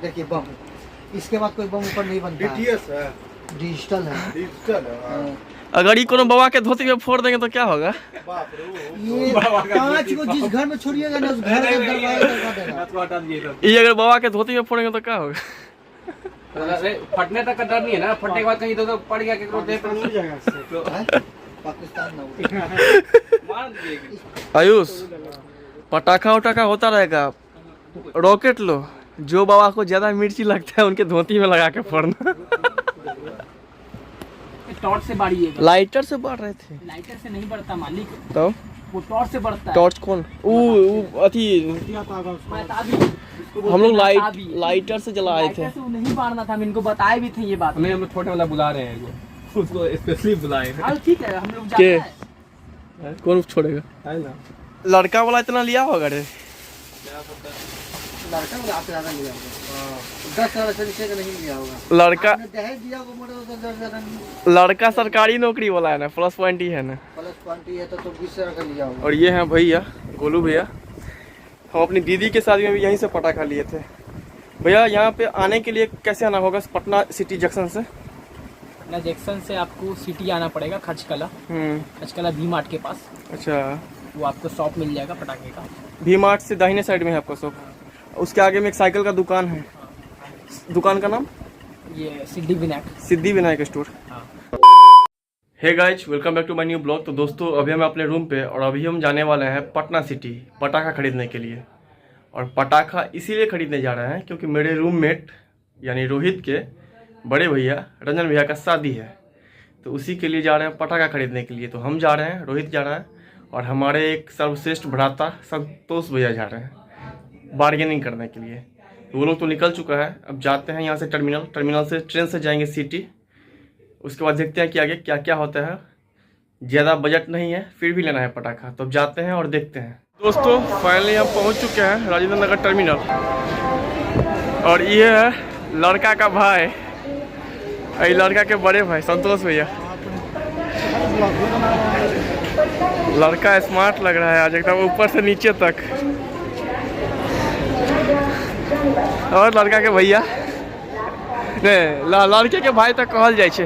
देखिए बम, इसके बाद कोई बम ऊपर नहीं बनता है। डिजिटल है। अगर ये कोनो बाबा के धोती में फोड़ देंगे तो क्या होगा? ये 5 को जिस घर में छोड़िएगा ना उस घर का दरवाजा लगा देगा। ये अगर बाबा के धोती में फोड़ेंगे तो क्या होगा? फटने तक का डर नहीं है ना, फटने के बाद कहीं तो पड़ गया केकरो देह पर पाकिस्तान ना मार दिएगी। आयुष, पटाखा उटाखा होता रहेगा, रॉकेट लो, जो बाबा को ज्यादा मिर्ची लगता है उनके धोती में लगा के फोड़ना। टॉर्च से बाड़िएगा। लाइटर से बढ़ रहे थे। लाइटर से नहीं बढ़ता मालिक, तो वो टॉर्च से बढ़ता है। टॉर्च कौन? अथी हम लोग लाइटर से जलाए थे। लाइटर से वो नहीं बाढ़ना था, हम इनको बताए भी थे ये बात। हमें हम लोग छोटे वाला बुला रहे हैं, उसको स्पेशली बुलाए हैं। हाँ ठीक है, हम लोग जाते हैं। कौन छोड़ेगा? है ना, लड़का वाला इतना लिया होगा रे। लड़का वाला आपसे ज्यादा लिया होगा। 10 साल से नीचे का नहीं लिया होगा। लड़का दहेज दिया होगा मोटे तो 10 ज्यादा नहीं। लड़का सरकारी नौकरी वाला है ना, प्लस पॉइंट ही है ना। प्लस 20 है तो 20 का लिया होगा। और ये हैं भैया, गोलू भैया। हम अपनी दीदी के शादी में भी यहीं से पटाखा लिए थे। भैया यहाँ पे आने के लिए कैसे आना होगा? पटना सिटी जंक्शन से? पटना जंक्शन से आपको सिटी आना पड़ेगा, खचकला। खचकला वी मार्ट के पास। अच्छा, वो आपको शॉप मिल जाएगा पटाखे का। वी मार्ट से दाहिने साइड में है आपका शॉप। उसके आगे में एक साइकिल का दुकान है। दुकान का नाम ये Siddhi Vinayak store. Hey guys, welcome back to my new blog. तो दोस्तों अभी हम अपने रूम पे, और अभी हम जाने वाले हैं पटना सिटी पटाखा खरीदने के लिए। और पटाखा इसीलिए खरीदने जा रहे हैं क्योंकि मेरे रूममेट यानी रोहित के बड़े भैया रंजन भैया का शादी है, तो उसी के लिए जा रहे हैं पटाखा खरीदने के लिए। तो हम जा रहे हैं, रोहित जा रहा है, और हमारे एक सर्वश्रेष्ठ भ्राता संतोष भैया जा रहे हैं बार्गेनिंग करने के लिए। वो लोग तो निकल चुका है, अब जाते हैं यहाँ से टर्मिनल से ट्रेन से जाएंगे सिटी। उसके बाद देखते हैं कि आगे क्या क्या होता है। ज़्यादा बजट नहीं है, फिर भी लेना है पटाखा, तो अब जाते हैं और देखते हैं। दोस्तों फाइनली हम पहुँच चुके हैं राजेंद्र नगर टर्मिनल। और ये है लड़का का भाई, ये लड़का के बड़े भाई संतोष भैया। लड़का स्मार्ट लग रहा है आज एकदम ऊपर से नीचे तक। और लड़का के भैया नहीं, लड़के के भाई तक कहल जाए छे।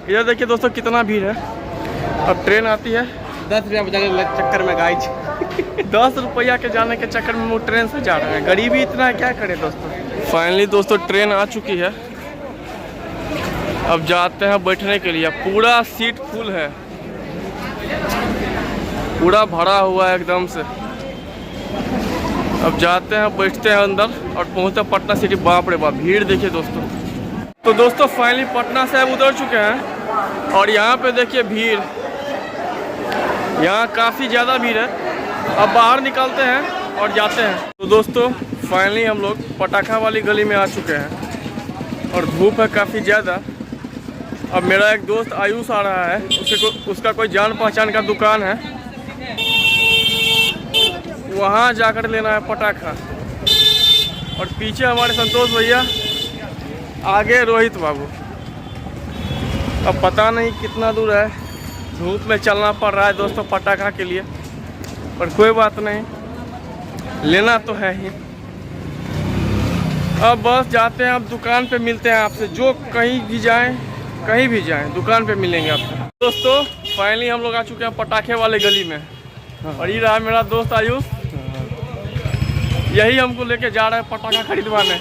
ये देखिए दोस्तों कितना भीड़ है। अब ट्रेन आती है 10 रुपया बचाने के चक्कर में गाइज 10 रुपया के जाने के चक्कर में वो ट्रेन से जा रहे हैं। गरीबी इतना है, क्या करें दोस्तों। फाइनली दोस्तों ट्रेन आ चुकी है, अब जाते हैं बैठने के लिए। पूरा सीट फुल है, पूरा भरा हुआ है एकदम से। अब जाते हैं, बैठते हैं अंदर और पहुंचते हैं पटना सिटी। बाप रे बाप, भीड़ देखिए दोस्तों। तो दोस्तों फाइनली पटना से अब उतर चुके हैं, और यहाँ पे देखिए भीड़, यहाँ काफ़ी ज़्यादा भीड़ है। अब बाहर निकलते हैं और जाते हैं। तो दोस्तों फाइनली हम लोग पटाखा वाली गली में आ चुके हैं, और धूप है काफ़ी ज़्यादा। अब मेरा एक दोस्त आयुष आ रहा है, उसका कोई जान पहचान का दुकान है, वहाँ जाकर लेना है पटाखा। और पीछे हमारे संतोष भैया, आगे रोहित बाबू। अब पता नहीं कितना दूर है, धूप में चलना पड़ रहा है दोस्तों पटाखा के लिए, पर कोई बात नहीं, लेना तो है ही। अब बस जाते हैं, अब दुकान पे मिलते हैं आपसे। जो कहीं भी जाएं दुकान पे मिलेंगे आपसे। दोस्तों फाइनली हम लोग आ चुके हैं पटाखे वाले गली में, और ये रहा मेरा दोस्त आयुष। यही हमको लेके जा रहा है पटाखा खरीदवाने।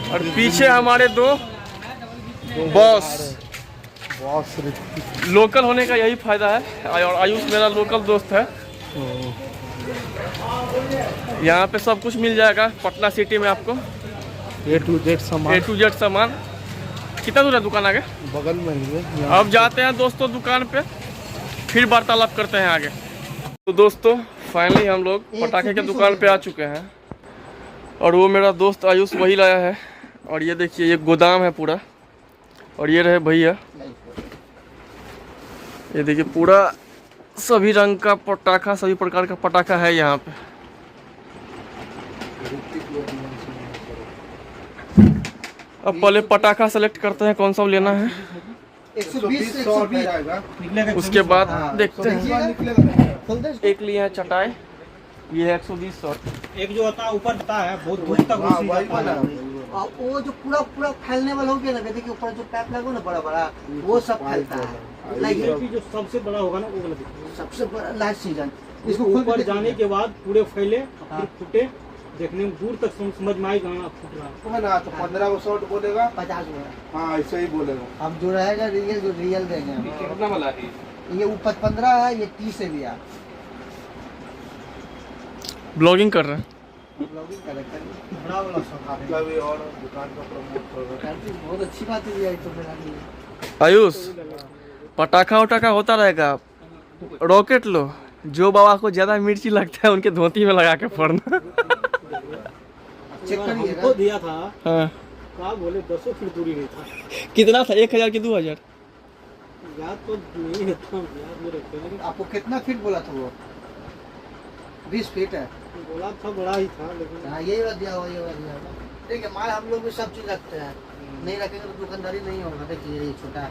और पीछे हमारे दो बॉस। लोकल होने का यही फायदा है, और आयुष मेरा लोकल दोस्त है। यहाँ पे सब कुछ मिल जाएगा पटना सिटी में आपको, A to Z सामान। कितना दूर है दुकान आगे? बगल में ही है। अब जाते हैं दोस्तों दुकान पे, फिर वार्तालाप करते हैं आगे। तो दोस्तों फाइनली हम लोग पटाखे के दुकान पे आ चुके हैं, और वो मेरा दोस्त आयुष वही लाया है। और ये देखिए ये गोदाम है पूरा, और ये रहे भैया, ये देखिए पूरा सभी रंग का पटाखा, सभी प्रकार का पटाखा है यहाँ पे। अब पहले पटाखा सेलेक्ट करते हैं कौन सा लेना है, 120 से 120 उसके बाद देखते हैं। एक लिए है चटाई, ये है 120 शॉट। एक जो होता है ऊपर होता है बहुत दूर तक और वो जो पूरा पूरा फैलने वाला हो गया ना, गधे के ऊपर जो पैप लगा ना बड़ा बड़ा, वो सब फैलता है। लाइक जो सबसे बड़ा होगा ना वो वाला दिखेगा। सबसे बड़ा लास्ट सीजन इसको ऊपर जाने के बाद पूरे फैले फिर फूटे, देखने में दूर तक समझ में आएगा ना फूट रहा है ना। तो 15 को शॉर्ट बोलेगा, 50 में। हाँ ऐसे ही बोलेगा। अब जो रहेगा रियल, जो रियल देंगे हम। कितना वाला है? ये ऊपर 15 है, ये 30 है भैया। ब्लॉगिंग कर रहे हैं। ब्लॉगिंग करेक्टर बड़ा वाला शौक आपका भी और दुकान का प्रमोट कर रहा है। बहुत अच्छी बात है भैया, ये तो मेरा लिए। आयुष, पटाखा उटाखा होता रहेगा, रॉकेट लो, जो बाबा को ज्यादा मिर्ची लगता है उनके धोती में लगा के फोड़ना। चेक करिए हमको दिया था, हाँ। क्या बोले 10 फीट दूरी नहीं था। कितना था, 1000 की 2000? याद तो नहीं है, तो याद नहीं रखते, लेकिन आपको कितना फीट बोला था वो? 20 फीट है। बोला था बड़ा ही था, लेकिन हाँ यही बात दिया हुआ, ये बात दिया हुआ। देखिए माल हम लोग भी सब चीज रखते हैं, नहीं रखेंगे तो दुकानदारी नहीं होगा। देखिए ये छोटा है,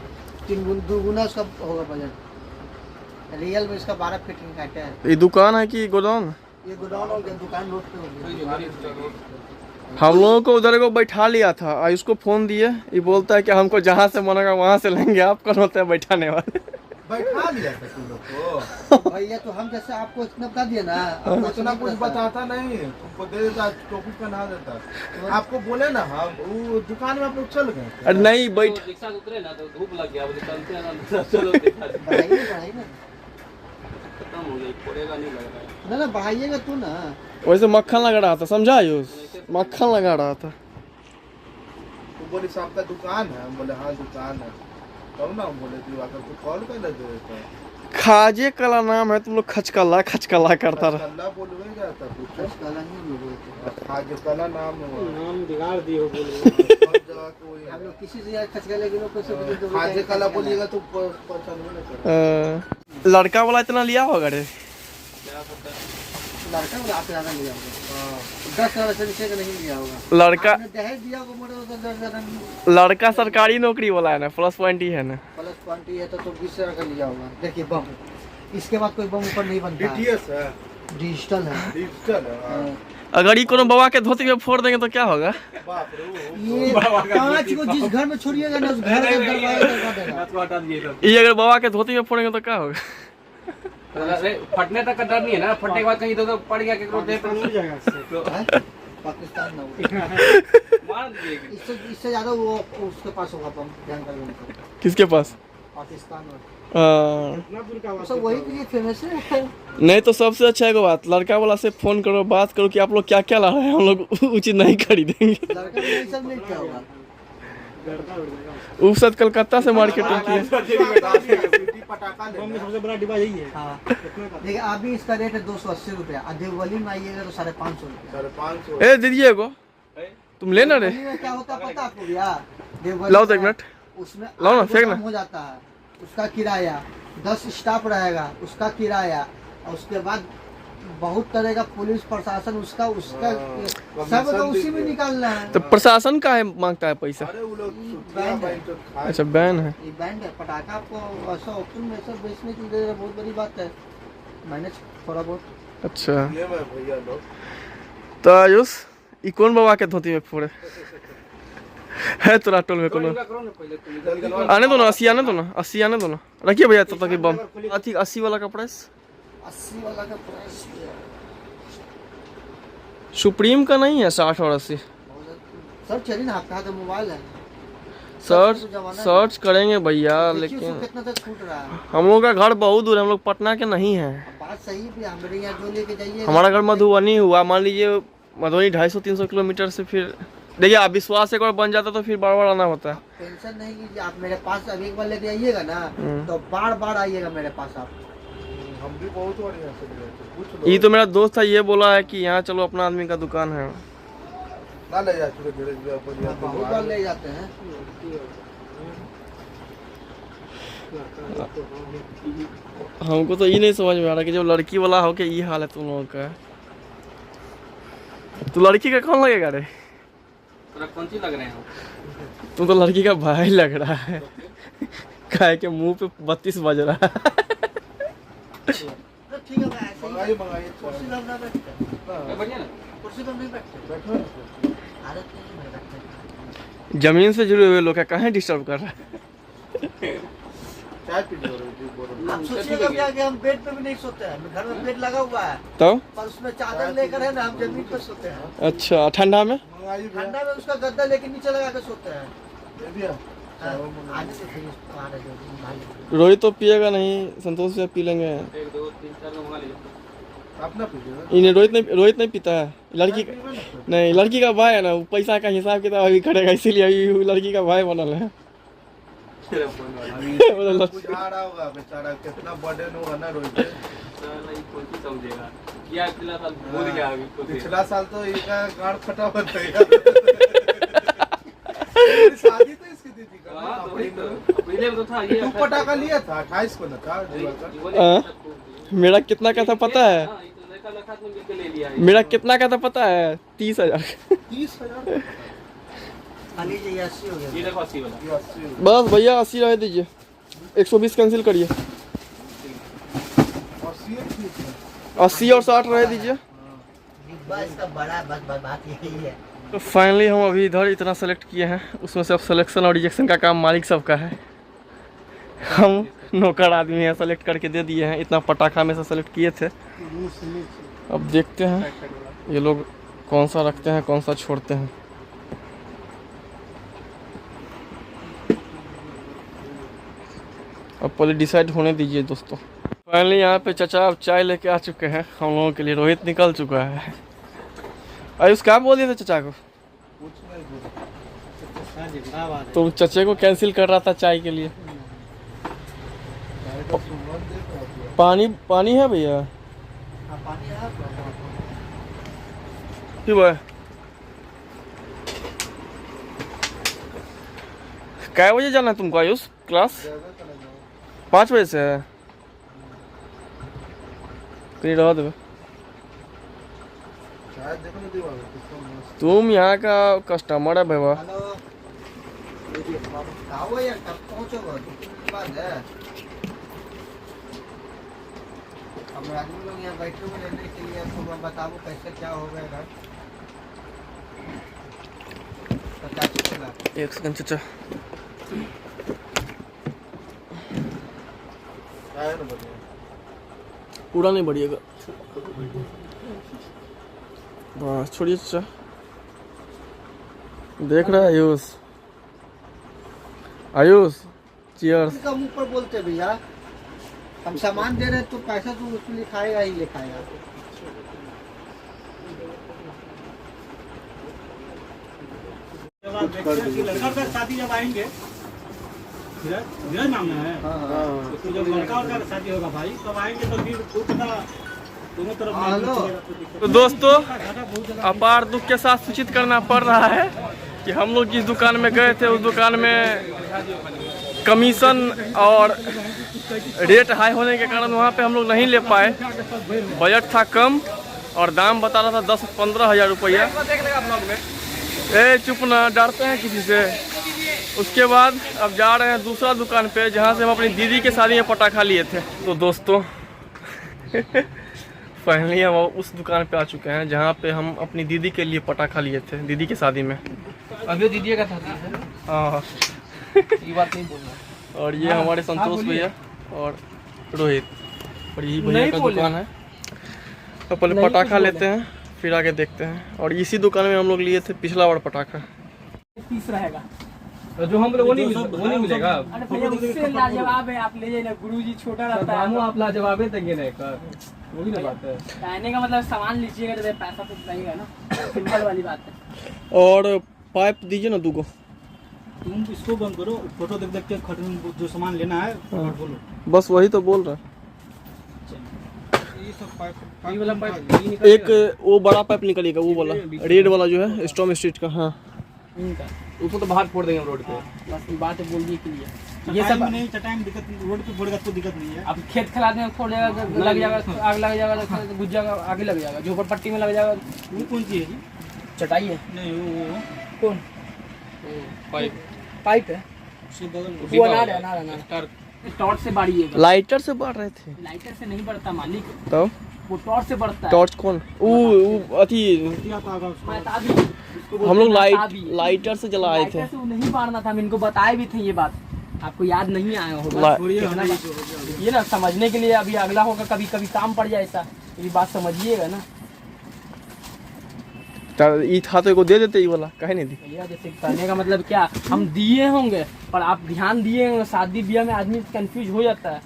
2 गुना उसका होगा बजट। रियल में इसका 12 फीट की काटे है। ये दुकान है कि गोदाम? ये गोडाउन हो गया, दुकान रोड पे हो गया। हम लोगों को उधर को बैठा लिया था, आयुष को फोन दिए, ये बोलता है कि हमको जहाँ से मनेगा वहाँ से लेंगे, आप कौन होते हैं बैठाने वाले? बैठा लिया था तुम लोग को। भैया तो हम जैसे आपको इतना बता दिया ना, आपको इतना कुछ बताता नहीं, तुमको दे देता, टोपी पहना देता। आपको बोले ना हम वो दुकान में आप लोग चल गए। अरे नहीं बैठ, रिक्शा से उतरे ना तो धूप लग गया, बोले चलते हैं ना, चलो देखा बढ़ाइए ना। खत्म हो गई, पड़ेगा नहीं लग रहा है। ना बढ़ाइएगा तू ना। वैसे मक्खन लगा रहा था, समझा आयुष? मक्खन लगा रहा था। तो बोले साहब का दुकान है, हम बोले हाँ दुकान है। तब ना हम बोले कि आकर तो कॉल कर देते। खाजे कला नाम है, तुम लोग खचकला खचकला करता रहा। कल्ला बोलवे जाता कुछ। कल ही हम लोग आज कला नाम हुआ। नाम बिगाड़ दिए हो बोले। हर जगह कोई हम लोग किसी से यार खचका लेके लोग कैसे आज कला बोलिएगा तो पहचान नहीं कर। लड़का वाला इतना लिया होगा रे? लड़का को आप ज्यादा लिया होगा, 10,000 से नीचे का नहीं लिया होगा। लड़का आपने दहेज दिया होगा मोटे तो 10,000 नहीं। लड़का सरकारी नौकरी वाला है ना, प्लस पॉइंट ही है ना। प्लस क्वांटिटी है तो 20,000 का लिया होगा। देखिए बम, इसके बाद कोई बम ऊपर नहीं बनता है। डीटीएस है, डिजिटल है। डिजिटल है। हाँ। अगर ये कोनो बाबा के धोती में फोड़ देंगे तो क्या होगा? बाप रे वो। ये कांच को जिस घर में छोड़िएगा ना, उस घर का दरवाजा लगा देगा। तो हटा दिए सब। ये अगर बाबा के धोती में फोड़ेंगे तो क्या होगा? अरे फटने तक का डर नहीं है ना, फटने के बाद कहीं तो पड़ गया केकरो देह पर मिल जाएगा इससे। हैं? पाकिस्तान ना हो। मार दिए। इससे ज्यादा वो उसके पास होगा बम, ध्यान कर लेना। किसके पास? पाकिस्तान में इतना दूर का सब वही के लिए फेमस है। नहीं तो सबसे अच्छा एक बात, लड़का वाला से फोन करो, बात करो कि आप लोग क्या क्या ला रहे हैं, हम लोग उचित नहीं खरीदेंगे। लड़का भी ये सब नहीं क्या होगा। उपसद कलकत्ता से मार्केटिंग की है। पटाखा बम में लेना। सबसे बड़ा डिब्बा यही है। हाँ कितना का? देखिए अभी इसका रेट है 280 रुपया, देवली में आइएगा तो 550 रुपया। 550। ए दीजिए को, तुम लेना रे। देवली में क्या होता है पता है आपको भैया? देवली लाओ तो एक में मिनट। उसमें लाओ ना, 8 फेंक ना। गोदाम हो जाता है, उसका किराया, 10 स्टाफ रहेगा उसका किराया, और उसके बाद बहुत तरह का पुलिस प्रशासन उसका सब तो उसी में निकालना है। तो प्रशासन का है मांगता है पैसा? अरे वो लोग बैंड है। अच्छा बैन है। ये बैंड है, पटाखा आपको ऐसा ऑप्शन में सब बेचने के लिए बहुत बड़ी बात है। मैंने थोड़ा बहुत अच्छा ये मैं भैया लोग तो आयुष, ये कौन बाबा के धोती में फोड़े है तोरा टोल में कोनो? आने दो ना, 80 आने दो ना, 80 आने दो ना, रखिए भैया तब तक ये बम। अथी 80 वाला का प्राइस? 80 वाला का प्राइस सुप्रीम का नहीं है 60 और 80? सब चलिए ना, आपका हाथ में मोबाइल है। सर्च करेंगे भैया, देखिए उसको लेकिन कितना तक छूट रहा है। हम लोग का घर बहुत दूर है, हम लोग पटना के नहीं है। बात सही है, हमारे यहाँ जो लेके जाइए। हमारा घर मधुबनी हुआ, मान लीजिए मधुबनी 250-300 किलोमीटर से। फिर देखिए आप विश्वास एक बार बन जाता तो फिर बार बार आना होता है। टेंशन नहीं लीजिए, आप मेरे पास अभी एक बार लेके आइएगा ना तो बार बार आइएगा मेरे पास आप। हम भी बहुत बढ़िया से ले जाते, पूछ लो। ये तो मेरा दोस्त है, ये बोला है कि यहाँ चलो अपना आदमी का दुकान है। ना ले जा चुके धीरे धीरे अपन यहाँ पे बहुत बार ले जाते हैं। हमको तो ये नहीं समझ में आ रहा कि जब लड़की वाला हो के ये हाल है तुम लोगों का, तो लड़की का कौन लगेगा रे? तोरा कौन सी लग रहे हैं? तुम तो लड़की का भाई लग रहा है, काहे के मुंह पे 32 बज रहा है। तो ठीक है, मैं ऐसे ही मंगाइए कुर्सी पर ना बैठते, बढ़िया ना? कुर्सी पर नहीं बैठते। बैठो आदत नहीं है रखते। जमीन से जुड़े हुए लोग क्या कहाँ डिस्टर्ब कर रहा है। चाय पी लो बोलो। आप सोचिएगा भैया कि हम बेड पे भी नहीं सोते हैं, घर में बेड लगा हुआ है तो पर उसमें चादर लेकर है ना हम जमीन पे सोते हैं। अच्छा ठंडा में मंगाइए भैया। ठंडा में उसका गद्दा लेके नीचे लगा के सोते हैं। दे दिया। हाँ, आने से फिर उसको आ रहे जो भाई। रोहित तो पिएगा नहीं, संतोष से पी लेंगे। 1 2 3 4 का मंगा लीजिए। अपना पीजिएगा। इन्हें रोहित नहीं पीता है, लड़की नहीं, लड़की का भाई है ना, वो पैसा का हिसाब किताब अभी करेगा, इसीलिए अभी वो लड़की का भाई बनल है। मतलब कुछ आ रहा होगा बेचारा, कितना बर्डन होगा ना रोहित। साला ये कौन सी समझेगा क्या, पिछला साल भूल गया अभी खुद ही। पिछला साल तो इसका गांड फटा हुआ था यार। शादी तो इसकी दीदी का ना, हाँ, तो अपनी वही तो। पहले तो था ये तू पटाखा लिया था 28 को ना था जुआ का। मेरा कितना का था पता है? हाँ, ये तो लड़का लखा तो मिलके ले लिया है। मेरा कितना का था पता है? 30,000। 30,000 मान लीजिए 80 हो ये गया। देखो 80 वाला। 80 बस भैया 80 रह दीजिए, 120 कैंसिल करिए। 80 और 60 रह दीजिए। डिब्बा इसका बड़ा, बस बात यही है। तो फाइनली हम अभी इधर इतना सेलेक्ट किए हैं, उसमें से अब सिलेक्शन और रिजेक्शन का काम मालिक सबका है। हम नौकर आदमी हैं, सेलेक्ट करके दे दिए हैं। इतना पटाखा में से सेलेक्ट किए थे, अब देखते हैं ये लोग कौन सा रखते हैं कौन सा छोड़ते हैं। अब पहले डिसाइड होने दीजिए दोस्तों। फाइनली यहाँ पे चाचा अब चाय लेके आ चुके हैं हम लोगों के लिए। रोहित निकल चुका है। आयुष क्या बोल दिए थे चाचा को? तुम चचे को कैंसिल कर रहा था चाय के लिए। पानी है भैया? हाँ, पानी है क्यों भाई? कै बजे जाना है तुमको आयुष क्लास? 5 बजे से है। कहीं रह दो, तुम यहाँ का कस्टमर है भैया। हेलो, आओ यार, कब पहुँचोगे? 2 दिन के बाद है। अब आदमी लोग यहाँ बैठे हुए रहने के लिए, तो मैं बताओ कैसे क्या हो गया। 85 लाख। 1 सेकंड चाचा। पूरा नहीं बढ़िएगा, बस छोड़िए चाचा। देख रहा है आयुष? आयुष चीयर्स। का मुंह पर बोलते भैया, हम सामान दे रहे हैं तो पैसा तो उसमें लिखाएगा ही लिखाएगा। लड़का का शादी जब आएंगे, धीरज नाम है। तो जब लड़का और का शादी होगा भाई, तब आएंगे तो फिर दोनों तरफ। तो दोस्तों अपार दुख के साथ सूचित करना पड़ रहा है कि हम लोग जिस दुकान में गए थे उस दुकान में कमीशन और रेट हाई होने के कारण वहाँ पे हम लोग नहीं ले पाए। बजट था कम और दाम बता रहा था 10-15 हज़ार रुपया। ए चुप ना, डरते हैं किसी से। उसके बाद अब जा रहे हैं दूसरा दुकान पे जहाँ से हम अपनी दीदी के शादी में पटाखा लिए थे। तो दोस्तों फाइनली हम उस दुकान पे आ चुके हैं जहाँ पे हम अपनी दीदी के लिए पटाखा लिए थे, दीदी की शादी में। अभी दीदी का था। हाँ ये बात नहीं बोलना। और ये हमारे संतोष भैया और रोहित, और यही भैया का दुकान है। तो पहले पटाखा लेते हैं फिर आगे देखते हैं। और इसी दुकान में हम लोग लिए थे पिछला बार पटाखा। 30 रहेगा। जो हम लोग वो नहीं मिलेगा। अरे भैया उससे लाजवाब है, आप ले जाइए ना, गुरुजी छोटा रहता है। दामों आप लाजवाब देंगे ना एक बार, वही ना बात है। कहने का मतलब सामान लीजिएगा तो पैसा तो लगेगा ना, सिंपल वाली बात है। और पाइप दीजिए ना 2 गो। तुम इसको बंद करो, फोटो देख देख के खट में जो सामान लेना है बोलो। बस वही तो बोल रहा। ये वाला पाइप एक वो बड़ा पाइप निकलेगा, वो वाला रेड वाला जो है स्टॉम स्ट्रीट का। हाँ इनका उसको तो बाहर फोड़ देंगे हम रोड पे। बस ये बात बोल दी के लिए। ये सब नहीं, चटाई में दिक्कत, रोड पे फोड़ेगा तो दिक्कत नहीं है। अब खेत खिलाने में फोड़ जाएगा, लग जाएगा, आग लग जाएगा, तो गुज जाएगा, आगे लग जाएगा, झोपड़पट्टी में लग जाएगा। वो कौन सी है जी? चटाई है। नहीं वो कौन पाइप है? उसके बगल में वो अनार है। टॉर्च से बाढ़िएगा। लाइटर से बढ़ रहे थे। लाइटर से नहीं बढ़ता मालिक। तो वो टॉर्च से बढ़ता है। टॉर्च कौन? वो अथी मैं ताबी, उसको बोलते हम लोग हैं ताबी। लाइटर से जलाए थे। लाइटर से वो नहीं मारना था, हम इनको बताए भी थे ये बात, आपको याद नहीं आया होगा। ये ना समझने के लिए, अभी अगला होगा कभी कभी काम पड़ जाए ऐसा, ये बात समझिएगा ना। ये था तो को दे देते ये वाला, काहे नहीं दी? भैया जैसे करने का मतलब क्या, हम दिए होंगे पर आप ध्यान दिए होंगे। शादी ब्याह में आदमी कंफ्यूज हो जाता है।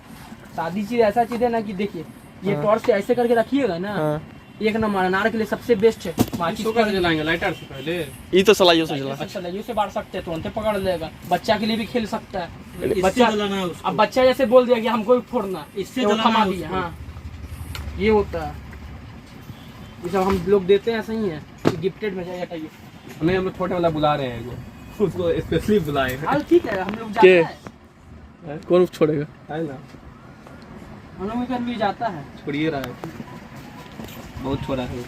शादी चीज ऐसा चीज है ना कि देखिए ये टॉर्च से ऐसे करके रखिएगा ना, एक नंबर अनार के लिए सबसे बेस्ट है। माचिस कैसे जलाएंगे? लाइटर से पहले। ये तो सलाइयों से जला। अच्छा लगे से बांट सकते हैं, तुरंत पकड़ लेगा। बच्चा के लिए भी खेल सकता है इससे बच्चा। जलाना है उसको। अब बच्चा जैसे बोल दिया कि हमको भी फोड़ना, इससे वो जलाना थमा है दिया। उसको। हाँ ये होता है, ये सब हम लोग देते हैं, सही है। गिफ्टेड में जाइए, हटाइए। हमें हम लोग छोटे वाला बुला रहे हैं जो, उसको स्पेशली बुलाए हैं। हाँ ठीक है, हम लोग जाते के? हैं, कौन छोड़ेगा? है ना, हम लोग के घर भी जाता है। छोड़िए रहा है, बहुत छोड़ा है।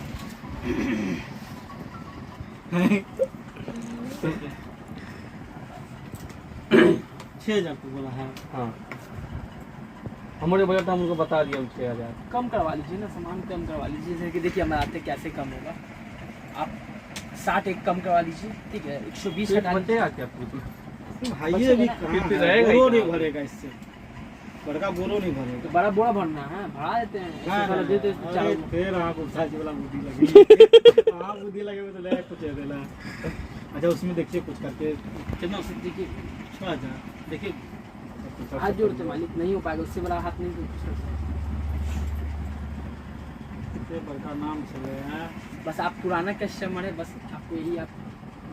6,000 को बोला है। हाँ हमारे बजट हम उनको बता दिया 6,000। कम करवा लीजिए ना, सामान कम करवा लीजिए। जैसे कि देखिए हमारे आते कैसे कम होगा, आप 60 एक कम करवा लीजिए, ठीक है। 120 हटा लीजिए। बचेगा क्या पूछना? भाई ये भी फिर रहेगा ही बोरो क्या? नहीं भरेगा इससे, बड़का बोरो नहीं तो भरेगा। बड़ा बोरा भरना है, भरा देते हैं। ऐसे हाँ, वाला दे देते हैं, अरे चारों। फिर आप उठाजी वाला बुद्धि लगी। हाँ बुद्धि लगे तो ले कुछ दे देना। अच्छा उसमें देखिए कुछ करके कितना देखिए 6,000 देखिए। हाथ जोड़ते मालिक, नहीं हो पाएगा, उससे बड़ा हाथ नहीं जोड़ सकते। इतने बड़का नाम चले हैं। बस आप पुराना कस्टमर है, बस आपको यही आप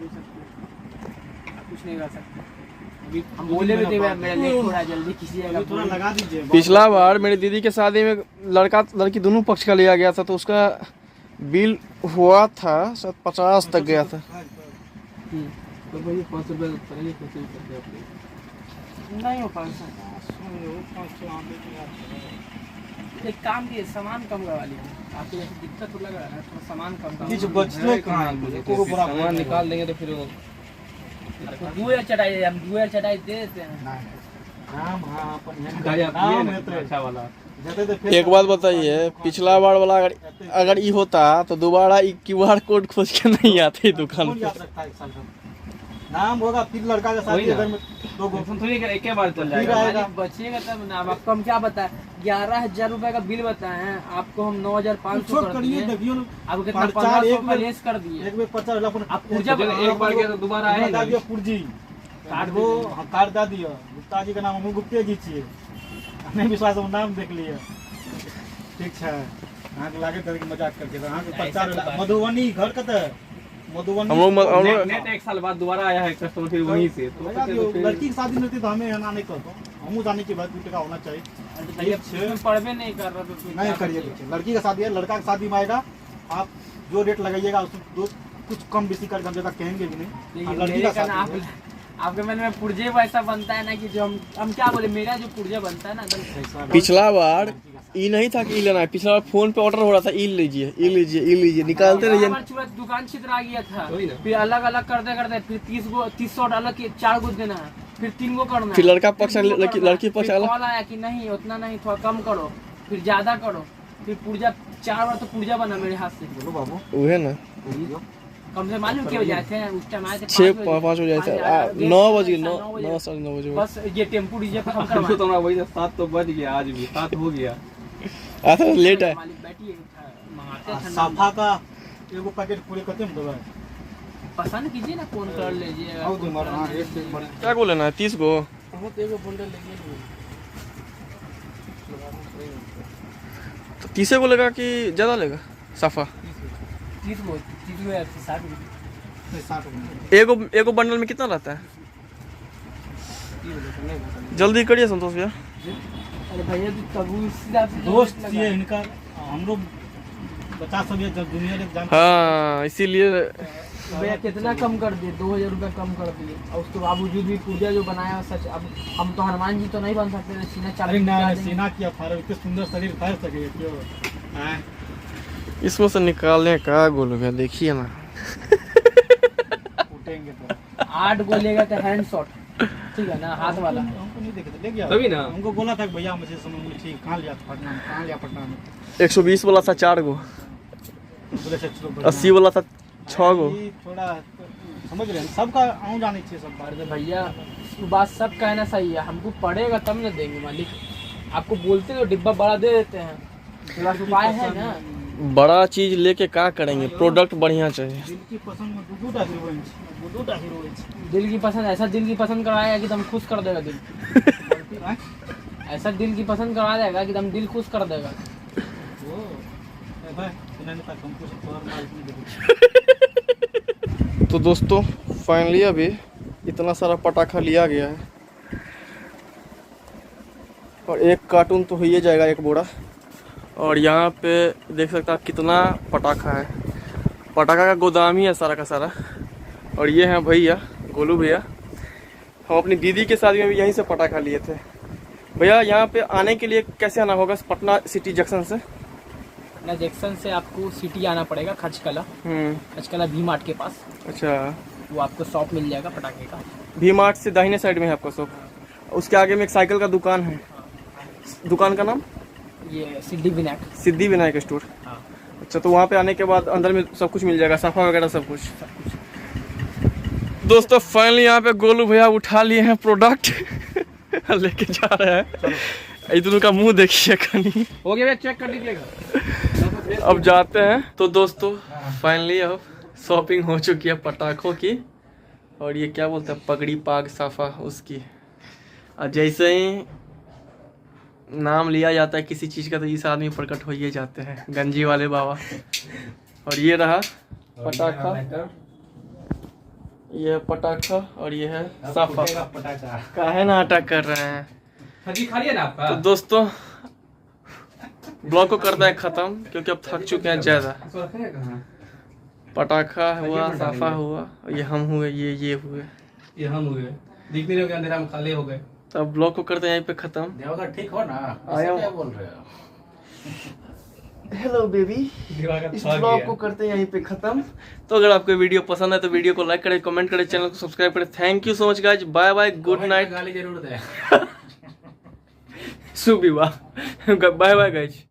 ले सकते हैं, आप कुछ नहीं कर सकते। अभी हम बोले भी थे मेरा लेट हो रहा है, जल्दी कीजिएगा। अभी थोड़ा लगा दीजिए। पिछला बार मेरी दीदी के शादी में लड़का लड़की दोनों पक्ष का लिया गया था, तो उसका बिल हुआ था शायद 50 तक गया था। तो भाई 5 रुपये पहले कैसे करते हैं? नहीं हो पाएगा। एक काम किए, सामान कम करवा लीजिए। आपको जैसे दिक्कत हो लग रहा है ना, थोड़ा सामान कम कुछ करवा बचले कहाँ है मुझे? को बड़ा सामान निकाल देंगे तो फिर वो लीजिए। 2,000 चटाई, हम 2,000 चटाई दे देते हैं। नाम हाँ अपन गाड़ी आप दिए नाम ना, है तो अच्छा वाला। जाते थे फिर। एक बात बताइए, पिछला बार वाला अगर ये होता तो दोबारा QR कोड खोज के नहीं आते दुकान कौन पे। याद रखता है एक साल का? नाम होगा फिर लड़का के साथ वही ना। अगर में 2 गो हम थोड़ी एक ही बार चल फिर जाएगा। आएगा। मालिक बचिएगा तब ना। अब आपको हम क्या बताएं, 11,000 रुपए का बिल बताए हैं आपको, हम 9,500 छोड़ कर करिए दिए। देखिए ना। अब कितना 4 1500 एक में लेस कर दिए। एक में 50 अपन आप पुर्जा एक बार गया तो दोबारा आए ना। दिया पुर्जी कार्ड वो हाँ, कार्ड दा दिया। गुप्ता जी का नाम हम गुप्ते जी छिए। नहीं विश्वास हो नाम देख लिया। ठीक है, अहाँ के लागे करके मजाक करके अहाँ के 50 मधुबनी घर कते मधुबनी। हम लोग नेट 1 साल बाद दोबारा आया है कस्टमर फिर वहीं से, तो लगा फिर दियो, लड़की की शादी में रहती तो हमें यहाँ नहीं कहता। हमू जाने के बाद 2 टका होना चाहिए। भैया उसमें पढ़वे नहीं कर रहा तो फिर नहीं क्या करिए करिए? कुछ। लड़की का शादी है, लड़का का शादी में आएगा, आप जो रेट लगाइएगा उसमें कुछ कम बेसी कर हम ज्यादा कहेंगे भी नहीं। देखिए, हाँ, लड़की मेरे का का ना शादी है। आपके मन में पुर्जे वैसा बनता है ना कि जो हम क्या बोले, मेरा जो पुर्जा बनता है ना एकदम पिछला बार ये नहीं था कि ई लेना है, पिछला बार फोन पे ऑर्डर हो रहा था, ई लीजिए ई लीजिए ई लीजिए, निकालते रहिए। हमारा पूरा दुकान छितर आ गया था। वही ना। फिर अलग अलग करते करते फिर 300 डॉलर के 4 गो देना है, फिर 3 गो करना है। फिर लड़का पक्ष फिर 2 गो करना है। लड़की पक्ष फिर अलग। कॉल आया कि नहीं उतना नहीं, थोड़ा कम करो, फिर ज्यादा करो। फिर पुर्जा 4 बार तो पुर्जा बना मेरे हाथ से। बोलो बाबू वह ना कम से मालूम क्यों बजे आए थे उस टाइम? आए थे 5 बजे थे, 9 बजे 9 साढ़े 9 बजे बस ये टेम्पो रिजर्व हम हमको तो करवा। ना वही 7 तो बज गया, आज भी 7 हो गया। आता लेट है। मालिक बैठिए, मंगाते हैं ठंडा। साफा का एगो पैकेट पूरे कते में देबे? पसंद कीजिए ना, कौन कलर लीजिए। आओ दे मार। हां रेट से बड़े क्या को लेना है? 30 गो बहुत एगो बंडल लेंगे। तो 30 को लेगा कि ज्यादा लेगा? साफा 30 गो 60 गो। 60 एगो बंडल में कितना रहता है? जल्दी करिए संतोष भैया। अरे भैया तो तब उस हिसाब से दोस्त लगा। ये इनका हम लोग बचा सब ये जब दुनिया में जान। हाँ इसीलिए भैया कितना कम कर दिए, 2,000 रुपये कम कर दिए। और उसके बावजूद भी पूजा जो बनाया सच। अब हम तो हनुमान जी तो नहीं बन सकते, सीना चालू अरे ना कर देंगे। सीना किया फार इतने सुंदर शरीर फार सके क्यों? हां इसमें से निकालने का गोल भैया देखिए ना। उठेंगे तो 8 गो लेगा तो हैंड शॉट, ठीक है ना, हाथ वाला। हमको नहीं नहीं देखे थे, ले गया तभी ना। हमको बोला था कि भैया मुझे समझ में ठीक, कहाँ लिया था पटना में, कहाँ लिया पटना में? 120 वाला था 4 गो, बोले अच्छा चलो बढ़िया। 80 वाला था 6 गो। ये थोड़ा समझ रहे हैं, सबका आऊँ जानी चाहिए सब बात। अरे भैया वो बात सब कहना सही है, हमको पड़ेगा तब ना देंगे मालिक। आपको बोलते हो डिब्बा बड़ा दे देते हैं, थोड़ा उपाय है ना। बड़ा चीज लेके क्या करेंगे, प्रोडक्ट बढ़िया चाहिए। दिल की पसंद में दूटा हीरोइन छे, दूटा हीरोइन छे। दिल की पसंद, ऐसा दिल की पसंद करवाएगा कि तुम खुश कर देगा दिल। ऐसा दिल की पसंद करवा देगा कि तुम दिल खुश कर देगा। वो ए भाई सुनाने तक हमको सब तोहर माल नहीं देखे। तो दोस्तों फाइनली अभी इतना सारा पटाखा लिया गया है और एक कार्टून तो हो ही जाएगा, एक बोरा। और यहाँ पे देख सकता आप कितना पटाखा है, पटाखा का गोदाम ही है सारा का सारा। और ये हैं भैया, गोलू भैया। हम अपनी दीदी के शादी में भी यहीं से पटाखा लिए थे। भैया यहाँ पे आने के लिए कैसे आना होगा पटना सिटी जंक्शन से? ना जंक्शन से आपको सिटी आना पड़ेगा, खचकला। खचकला वी मार्ट के पास। अच्छा, वो आपको शॉप मिल जाएगा पटाखे का। वी मार्ट से दाहिने साइड में है आपका शॉप। उसके आगे में एक साइकिल का दुकान है, दुकान का नाम ये सिद्धि विनायक। सिद्धि विनायक स्टोर। हाँ। अच्छा, तो वहाँ पे आने के बाद अंदर में सब कुछ मिल जाएगा, साफा वगैरह सब कुछ। दोस्तों फाइनली यहाँ पे गोलू भैया उठा लिए हैं प्रोडक्ट लेके जा रहे हैं। ये दोनों का मुंह देखिए कहीं। हो गया भैया, चेक कर लीजिएगा। अब जाते हैं। तो दोस्तों फाइनली अब शॉपिंग हो चुकी है पटाखों की, और ये क्या बोलते हैं, पगड़ी पाग साफा उसकी। और जैसे ही नाम लिया जाता है किसी चीज़ का तो इस आदमी प्रकट हो ही जाते हैं, गंजी वाले बाबा। और ये रहा पटाखा, ये पटाखा और ये है साफा। काहे नाटक कर रहे हैं? सब्जी खा लिया ना आपका? तो दोस्तों ब्लॉग को करते हैं ख़त्म, क्योंकि अब थक चुके हैं ज़्यादा। पटाखा हुआ, साफा हुआ, ये हम हुए, ये हुए, ये हम हुए, दिखने लगे अंधेरा में काले हो गए। तो अब ब्लॉग को करते हैं यहीं पे ख़त्म। देवघर ठीक हो ना? आया क्या बोल रहे हो? हेलो बेबी, इस ब्लॉग को करते हैं यहीं पे ख़त्म। तो अगर आपको वीडियो पसंद है तो वीडियो को लाइक करें, कमेंट करें, चैनल को सब्सक्राइब करें। Thank you so much guys, bye bye, good night, गाली जरूर दे। शुभ विवाह, बाय बाय गाइज।